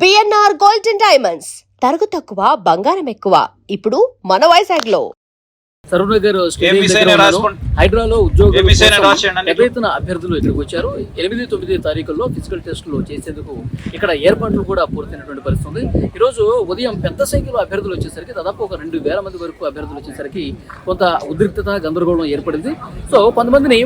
BNR golden diamonds తరుగు తక్కువ బంగారం ఎక్కువ ఇప్పుడు మన వైజాగ్లో. సరూనగర్ హైడ్రాలో ఉద్యోగులు ఎదురైతున్న అభ్యర్థులు ఇక్కడికి వచ్చారు. 8-9 తారీఖుల్లో ఫిజికల్ టెస్టులు చేసేందుకు ఇక్కడ ఏర్పాట్లు కూడా పూర్తయినటువంటి పరిస్థితి ఉంది. ఈరోజు ఉదయం పెద్ద సంఖ్యలో అభ్యర్థులు వచ్చేసరికి దాదాపు ఒక 2000 మంది వరకు అభ్యర్థులు వచ్చేసరికి కొంత ఉద్రిక్తత గందరగోళం ఏర్పడింది. సో కొంతమందిని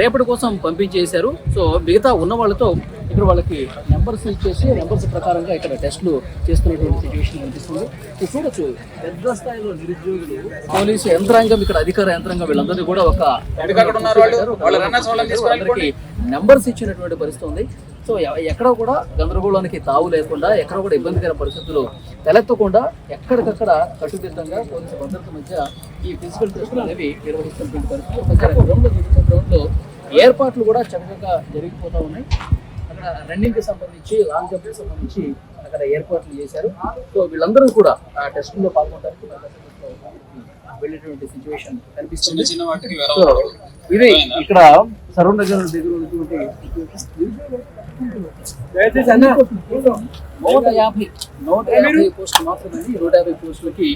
రేపటి కోసం పంపించేశారు. సో మిగతా ఉన్న వాళ్ళతో ఇక్కడ వాళ్ళకి నెంబర్స్ ఇచ్చేసి నెంబర్స్ ప్రకారంగా ఇక్కడ టెస్టులు చేస్తున్నటువంటి సిచ్యువేషన్ కనిపిస్తుంది. చూడొచ్చు పెద్ద స్థాయిలో నిరుద్యోగులు, పోలీసు యంత్రాంగం, ఇక్కడ అధికార యంత్రాంగం వీళ్ళందరినీ కూడా అందరికి నెంబర్స్ ఇచ్చినటువంటి పరిస్థితి ఉంది. సో ఎక్కడ కూడా గందరగోళానికి తావు లేకుండా, ఎక్కడ కూడా ఇబ్బందికర పరిస్థితులు తలెత్తకుండా ఎక్కడికక్కడ కట్టుదిట్టంగా పోలీసు భద్రత మధ్య ఈ ఫిజికల్ టెస్టులు అనేవి నిర్వహిస్తున్నటువంటి పరిస్థితి. గ్రౌండ్లో ఏర్పాట్లు కూడా చక్కగా జరిగిపోతూ ఉన్నాయి. అక్కడ రన్నింగ్ కి సంబంధించి, లాంగ్ జంప్ కి సంబంధించి అక్కడ ఏర్పాట్లు చేశారు. సో వీళ్ళందరూ కూడా ఆ టెస్టుల్లో పాల్గొనడానికి వెళ్ళేటువంటి సిచ్యువేషన్ కనిపిస్తుంది. సో ఇది ఇక్కడ సరూనగర్ దగ్గర ఉన్నటువంటి 150 పోస్టులు మాత్రమే. 150 పోస్టులకి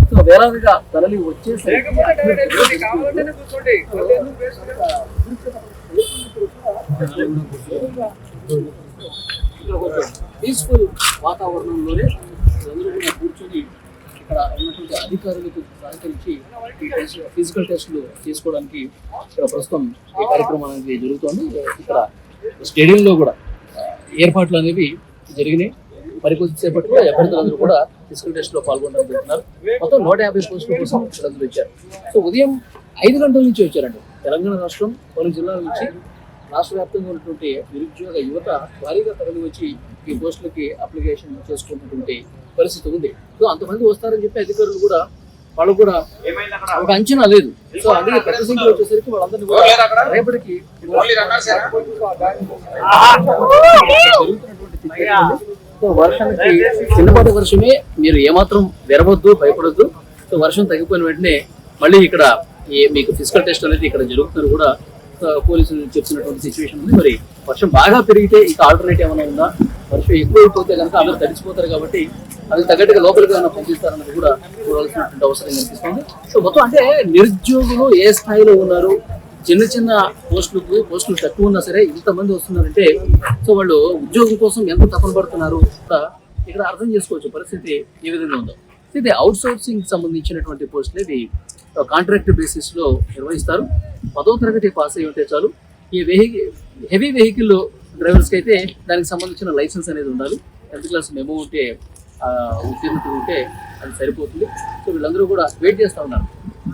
సో వేలాదిగా తరలి వచ్చేసి పీస్ఫుల్ వాతావరణంలోనే అందరూ కూడా కూర్చొని ఇక్కడ ఉన్నటువంటి అధికారులకు సహకరించి ఈ ఫిజికల్ టెస్టులు చేసుకోవడానికి ఇక్కడ ప్రస్తుతం ఈ కార్యక్రమం అనేది జరుగుతోంది. ఇక్కడ స్టేడియంలో కూడా ఏర్పాట్లు అనేవి జరిగినాయి. మరికొద్దిసేపట్లో అభ్యర్థులందరూ కూడా ఫిజికల్ టెస్ట్లో పాల్గొనడానికి వెళ్తున్నారు. మొత్తం 150 పోస్టుల కోసం అభ్యర్థులు వచ్చారు. సో ఉదయం 5 గంటల నుంచి వచ్చారండి. తెలంగాణ రాష్ట్రం పలు జిల్లాల నుంచి రాష్ట్ర వ్యాప్తంగా ఉన్నటువంటి నిరుద్యోగ యువత భారీగా తరలి వచ్చి ఈ పోస్టులకి అప్లికేషన్ చేసుకున్నటువంటి పరిస్థితి ఉంది. సో అంతమంది వస్తారని చెప్పి అధికారులు కూడా వాళ్ళకు కూడా ఒక అంచనా లేదు. సో అందుకే పెద్ద సంఖ్యలో వచ్చేసరికి వాళ్ళందరినీ కూడా రేపటికి సో వర్షానికి చిన్నపాటి వర్షమే, మీరు ఏమాత్రం వెరవద్దు, భయపడద్దు. సో వర్షం తగ్గిపోయిన వెంటనే మళ్ళీ ఇక్కడ మీకు ఫిజికల్ టెస్ట్ అనేది ఇక్కడ జరుగుతున్నారు కూడా పోలీసులు చెప్తున్నటువంటి సిచ్యువేషన్ ఉంది. మరి వర్షం బాగా పెరిగితే ఇక ఆల్టర్నేట్ ఏమైనా ఉందా? వర్షం ఎక్కువైపోతే కనుక అందరూ తడిచిపోతారు కాబట్టి అది తగ్గట్టుగా లోపలికి ఏమైనా పంపిస్తారన్నది కూడా చూడాల్సినటువంటి అవసరం కనిపిస్తుంది. సో మొత్తం అంటే నిరుద్యోగులు ఏ స్థాయిలో ఉన్నారు, చిన్న చిన్న పోస్టులు తక్కువ ఉన్నా సరే ఇంతమంది వస్తున్నారంటే సో వాళ్ళు ఉద్యోగం కోసం ఎంత తపన పడుతున్నారు ఇక్కడ అర్థం చేసుకోవచ్చు పరిస్థితి ఏ విధంగా ఉందో. ఇది అవుట్ సోర్సింగ్ సంబంధించినటువంటి పోస్టులు ఇవి కాంట్రాక్ట్ బేసిస్ లో నిర్వహిస్తారు. 10వ తరగతి పాస్ అయి ఉంటే చాలు. ఈ హెవీ వెహికల్ డ్రైవర్స్కి అయితే దానికి సంబంధించిన లైసెన్స్ అనేది ఉండాలి. 10th క్లాస్ మెమో ఉంటే, ఉత్తీర్ణత ఉంటే అది సరిపోతుంది. సో వీళ్ళందరూ కూడా వెయిట్ చేస్తూ ఉన్నారు.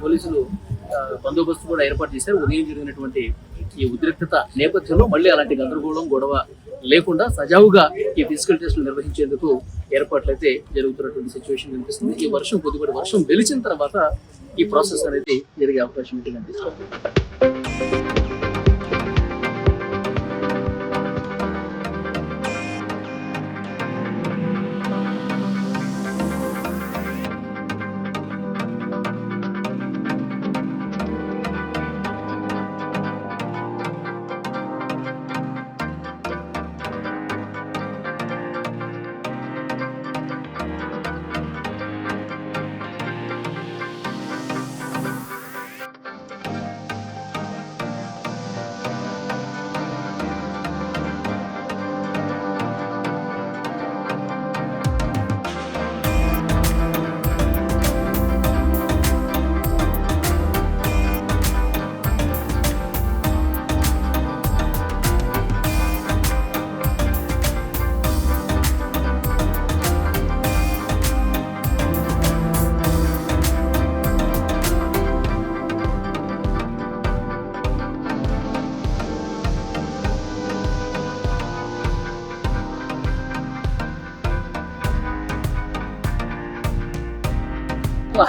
పోలీసులు బందోబస్తు కూడా ఏర్పాటు చేశారు. ఉదయం జరిగినటువంటి ఈ ఉద్రిక్తత నేపథ్యంలో మళ్ళీ అలాంటి గందరగోళం, గొడవ లేకుండా సజావుగా ఈ ఫిజికల్ టెస్టులు నిర్వహించేందుకు ఏర్పాట్లు అయితే జరుగుతున్నటువంటి సిచ్యువేషన్ కనిపిస్తుంది. ఈ వర్షం కొద్దిపాటి వర్షం వెలిచిన తర్వాత ఈ ప్రాసెస్ అనేది జరిగే అవకాశం ఉంటుంది కనిపిస్తుంది.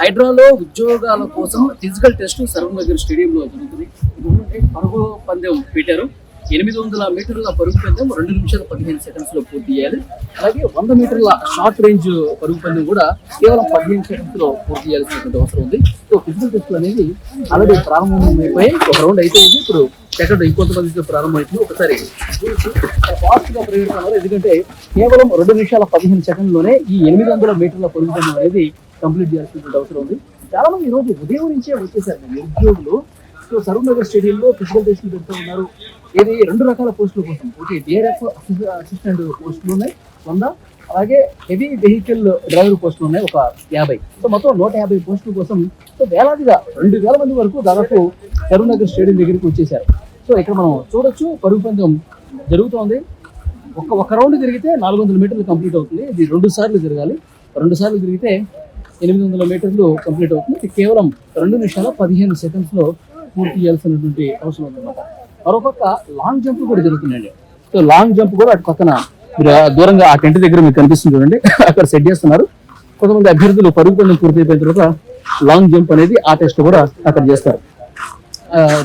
హైడ్రాలో ఉద్యోగాల కోసం ఫిజికల్ టెస్ట్ సరూనగర్ స్టేడియంలో జరుగుతుంది. పరుగు పందెం పెట్టారు. 800 మీటర్ల పరుగు పందెం 2 నిమిషాల 15 సెకండ్స్ లో పూర్తి చేయాలి. అలాగే 100 మీటర్ల షార్ట్ రేంజ్ పరుగు పందెం కూడా కేవలం 15 సెకండ్స్ లో పూర్తి చేయాల్సినటువంటి అవసరం ఉంది. సో సో ఫిజికల్ టెస్ట్లు అనేది ఆల్రెడీ ప్రారంభమైపోయి ఒక రౌండ్ అయిపోయింది. ఇప్పుడు సెకండ్ ఇంకొంతమందితో ప్రారంభమైంది. ఒకసారి ఫాస్ట్ గా ప్రయోగిస్తున్నారు, ఎందుకంటే కేవలం 2 నిమిషాల 15 సెకండ్లోనే ఈ 800 మీటర్ల పరుగుదల అనేది కంప్లీట్ చేయాల్సిన అవసరం ఉంది. చాలా మంది ఈ రోజు ఉదయం నుంచే వచ్చేసారు నిరుద్యోగులు. సో సరూర్ నగర్ స్టేడియంలో ఫిజికల్ టెస్ట్లు పెడుతూ ఉన్నారు. ఇది 2 రకాల పోస్టుల కోసం, ఒకటి DRF అసిస్టెంట్ పోస్టులు ఉన్నాయి 100, అలాగే హెవీ వెహికల్ డ్రైవర్ పోస్టులు ఉన్నాయి ఒక 50. సో మొత్తం 150 పోస్టుల కోసం సో వేలాదిగా 2000 మంది వరకు దాదాపు సరూర్ నగర్ స్టేడియం దగ్గరికి వచ్చేసారు. సో ఇక్కడ మనం చూడొచ్చు పరుగు పందెం జరుగుతోంది. ఒక రౌండ్ తిరిగితే 400 మీటర్లు కంప్లీట్ అవుతుంది. ఇది 2 సార్లు తిరగాలి. 2 సార్లు తిరిగితే 800 మీటర్లు కంప్లీట్ అవుతుంది. ఇది కేవలం 2 నిమిషాల 15 సెకండ్స్లో పూర్తి చేయాల్సినటువంటి అవసరం ఉందన్నమాట. మరోపక్క లాంగ్ జంప్ కూడా జరుగుతుందండి. సో లాంగ్ జంప్ కూడా అటు పక్కన మీరు దూరంగా ఆ టెంట్ దగ్గర మీకు కనిపిస్తుంది చూడండి, అక్కడ సెట్ చేస్తున్నారు. కొంతమంది అభ్యర్థులు పరుగు పందెం పూర్తి అయిపోయిన తర్వాత లాంగ్ జంప్ అనేది ఆ టెస్ట్ కూడా అక్కడ చేస్తారు.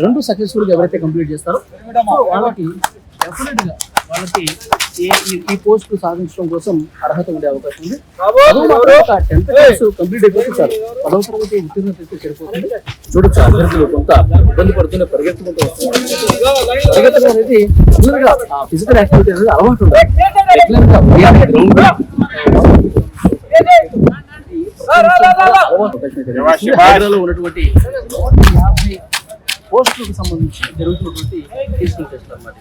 2 సక్సెస్ఫుల్ గా ఎవరైతే కంప్లీట్ చేస్తారో వాళ్ళకి డెఫినెట్ గా వాళ్ళకి ఈ పోస్ట్ సాధించడం కోసం అర్హత ఉండే అవకాశం ఉంది. 10th క్లాస్ కంప్లీట్ అయిపోతే చాలు, 10వ తరగతి ఉత్తీర్ణత అయితే సరిపోతుంది. చూడొచ్చు అభ్యర్థులు కొంత ఇబ్బంది పడుతూనే పరిగెత్తుకుంటూ వస్తున్నారు. పరిగెత్తడం అనేది ఫిజికల్ యాక్టివిటీ అనేది అలవాటు ఉంది. ఉన్నటువంటి 150 పోస్టులకు సంబంధించి జరుగుతున్నటువంటి ఫిజికల్ టెస్ట్ అన్నమాట.